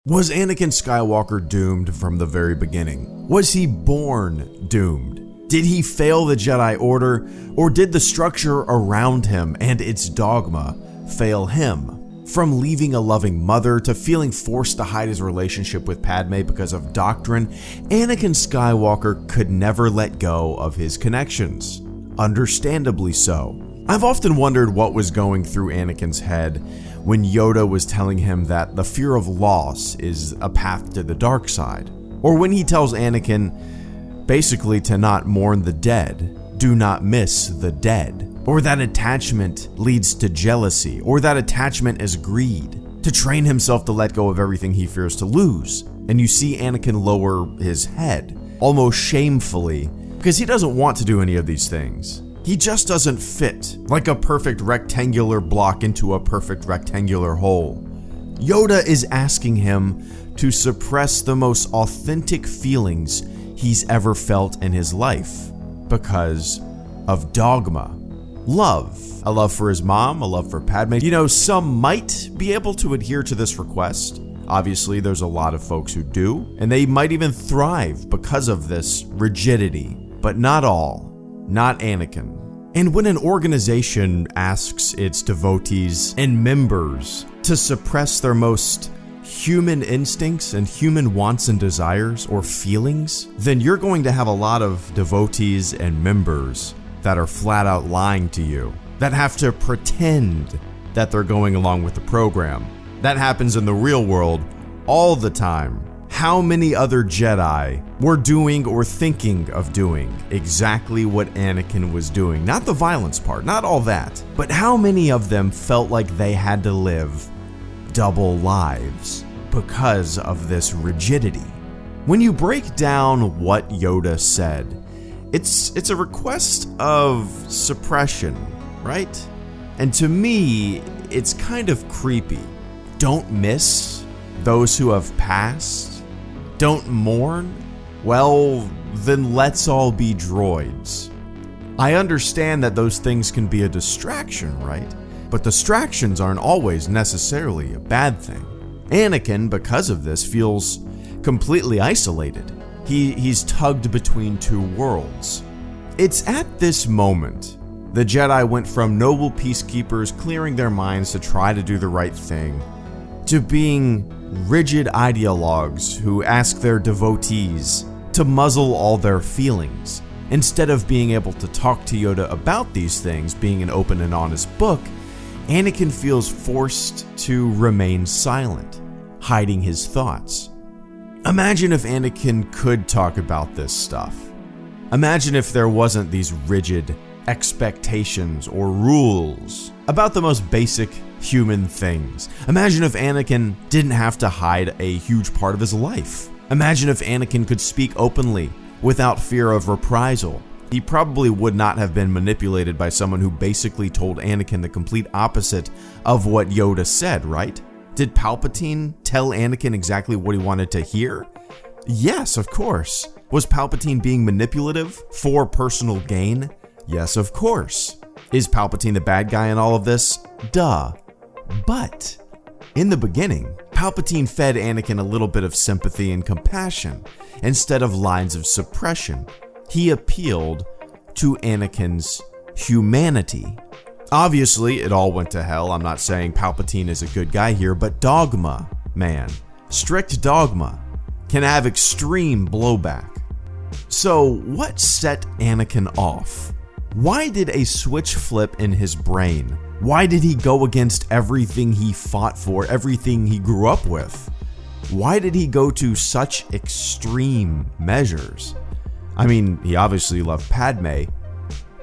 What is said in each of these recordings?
Was Anakin Skywalker doomed from the very beginning? Was he born doomed? Did he fail the Jedi Order, or did the structure around him and its dogma fail him? From leaving a loving mother to feeling forced to hide his relationship with Padme because of doctrine, Anakin Skywalker could never let go of his connections. Understandably so. I've often wondered what was going through Anakin's head when Yoda was telling him that the fear of loss is a path to the dark side. Or when he tells Anakin basically to not mourn the dead, do not miss the dead. Or that attachment leads to jealousy, or that attachment is greed, to train himself to let go of everything he fears to lose. And you see Anakin lower his head, almost shamefully, because he doesn't want to do any of these things. He just doesn't fit like a perfect rectangular block into a perfect rectangular hole. Yoda is asking him to suppress the most authentic feelings he's ever felt in his life because of dogma. Love. A love for his mom, a love for Padme. You know, some might be able to adhere to this request. Obviously, there's a lot of folks who do, and they might even thrive because of this rigidity, but not all. Not Anakin. And when an organization asks its devotees and members to suppress their most human instincts and human wants and desires or feelings, then you're going to have a lot of devotees and members that are flat out lying to you, that have to pretend that they're going along with the program. That happens in the real world all the time. How many other Jedi were doing or thinking of doing exactly what Anakin was doing? Not the violence part, not all that, but how many of them felt like they had to live double lives because of this rigidity? When you break down what Yoda said, it's a request of suppression, right? And to me, it's kind of creepy. Don't miss those who have passed. Don't mourn? Well, then let's all be droids. I understand that those things can be a distraction, right? But distractions aren't always necessarily a bad thing. Anakin, because of this, feels completely isolated. He's tugged between two worlds. It's at this moment the Jedi went from noble peacekeepers clearing their minds to try to do the right thing, to being rigid ideologues who ask their devotees to muzzle all their feelings. Instead of being able to talk to Yoda about these things, being an open and honest book, Anakin feels forced to remain silent, hiding his thoughts. Imagine if Anakin could talk about this stuff. Imagine if there wasn't these rigid expectations or rules about the most basic human things. Imagine if Anakin didn't have to hide a huge part of his life. Imagine if Anakin could speak openly without fear of reprisal. He probably would not have been manipulated by someone who basically told Anakin the complete opposite of what Yoda said, right? Did Palpatine tell Anakin exactly what he wanted to hear? Yes, of course. Was Palpatine being manipulative for personal gain? Yes, of course. Is Palpatine the bad guy in all of this? Duh. But in the beginning, Palpatine fed Anakin a little bit of sympathy and compassion instead of lines of suppression. He appealed to Anakin's humanity. Obviously, it all went to hell. I'm not saying Palpatine is a good guy here, but dogma, man, strict dogma can have extreme blowback. So what set Anakin off? Why did a switch flip in his brain? Why did he go against everything he fought for, everything he grew up with? Why did he go to such extreme measures? I mean, he obviously loved Padme.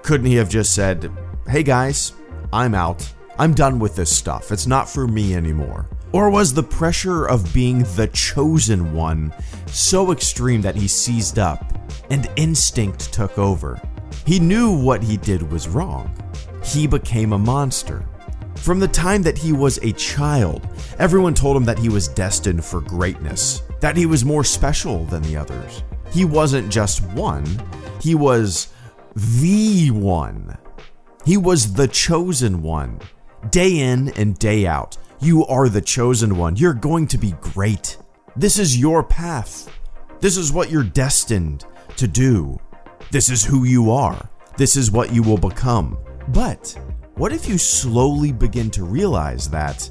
Couldn't he have just said, hey guys, I'm out. I'm done with this stuff. It's not for me anymore. Or was the pressure of being the chosen one so extreme that he seized up and instinct took over? He knew what he did was wrong. He became a monster. From the time that he was a child, everyone told him that he was destined for greatness, that he was more special than the others. He wasn't just one, he was the one. He was the chosen one. Day in and day out, you are the chosen one. You're going to be great. This is your path. This is what you're destined to do. This is who you are. This is what you will become. But what if you slowly begin to realize that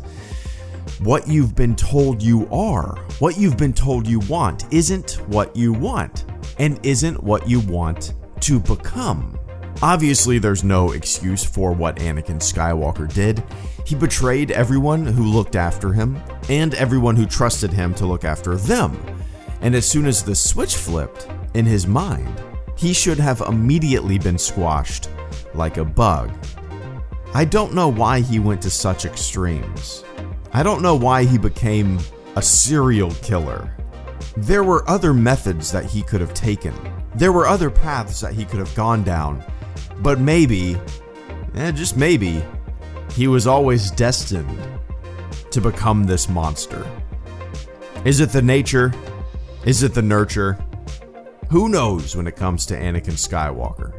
what you've been told you are, what you've been told you want, isn't what you want, and isn't what you want to become? Obviously, there's no excuse for what Anakin Skywalker did. He betrayed everyone who looked after him, and everyone who trusted him to look after them. And as soon as the switch flipped in his mind, he should have immediately been squashed like a bug. I don't know why he went to such extremes. I don't know why he became a serial killer. There were other methods that he could have taken. There were other paths that he could have gone down. But maybe, just maybe, he was always destined to become this monster. Is it the nature? Is it the nurture? Who knows when it comes to Anakin Skywalker?